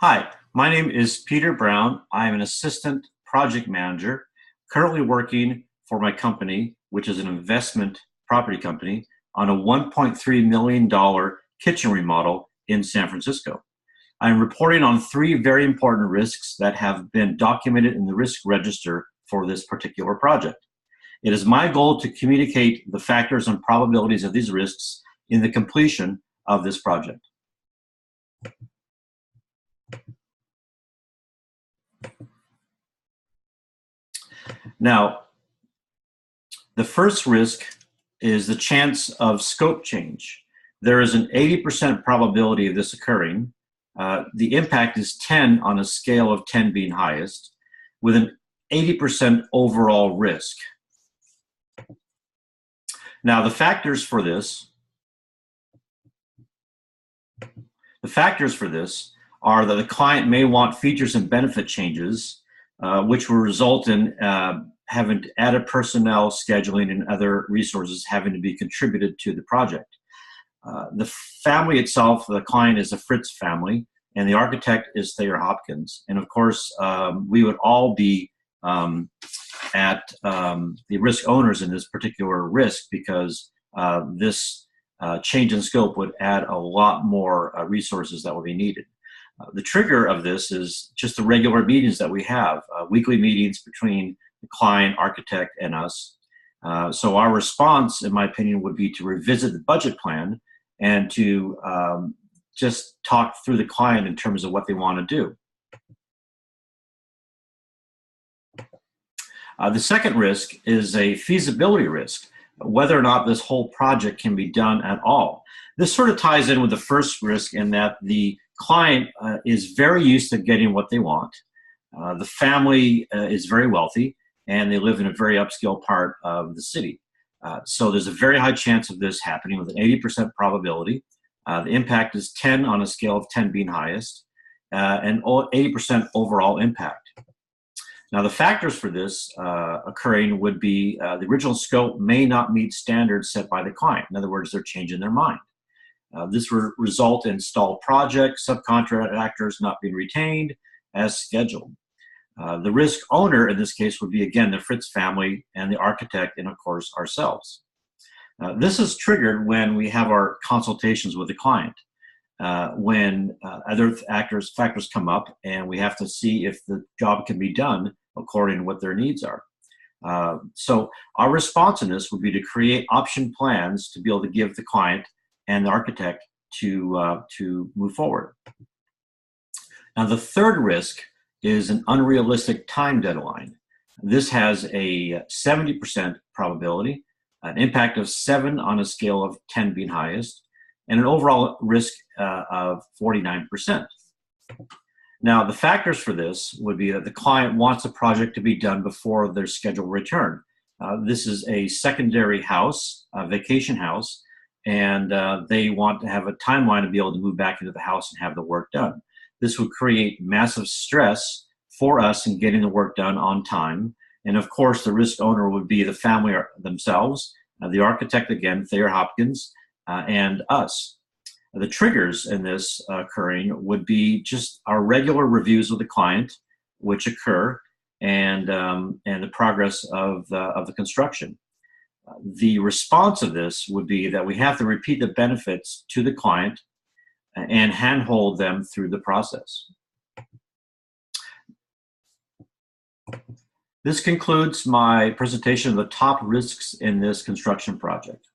Hi, my name is Peter Brown. I am an assistant project manager currently working for my company, which is an investment property company, on a $1.3 million kitchen remodel in San Francisco. I'm reporting on three very important risks that have been documented in the risk register for this particular project. It is my goal to communicate the factors and probabilities of these risks in the completion of this project. Now, the first risk is the chance of scope change. There is an 80% probability of this occurring. The impact is 10 on a scale of 10 being highest, with an 80% overall risk. Now, the factors for this are that the client may want features and benefit changes, which will result in having added personnel, scheduling, and other resources having to be contributed to the project. The family itself, the client is a Fritz family, and the architect is Thayer Hopkins. And of course, we would all be at the risk owners in this particular risk because this change in scope would add a lot more resources that would be needed. The trigger of this is just the regular meetings that we have, weekly meetings between the client, architect, and us. So our response, in my opinion, would be to revisit the budget plan and to just talk through the client in terms of what they want to do. The second risk is a feasibility risk, whether or not this whole project can be done at all. This sort of ties in with the first risk in that the client is very used to getting what they want. The family is very wealthy, and they live in a very upscale part of the city. So there's a very high chance of this happening with an 80% probability. The impact is 10 on a scale of 10 being highest, and 80% overall impact. Now, the factors for this occurring would be the original scope may not meet standards set by the client. In other words, they're changing their mind. This will result in stalled projects, subcontractors not being retained as scheduled. The risk owner in this case would be, again, the Fritz family and the architect and, of course, ourselves. This is triggered when we have our consultations with the client, when other factors come up and we have to see if the job can be done according to what their needs are. So our response in this would be to create option plans to be able to give the client and the architect to move forward. Now, the third risk is an unrealistic time deadline. This has a 70% probability, an impact of 7 on a scale of 10 being highest, and an overall risk of 49%. Now, the factors for this would be that the client wants the project to be done before their scheduled return. This is a secondary house, a vacation house, and they want to have a timeline to be able to move back into the house and have the work done. This would create massive stress for us in getting the work done on time. And of course, the risk owner would be the family themselves, the architect, again, Thayer Hopkins, and us. The triggers in this occurring would be just our regular reviews with the client, which occur, and the progress of the construction. The response of this would be that we have to repeat the benefits to the client and handhold them through the process. This concludes my presentation of the top risks in this construction project.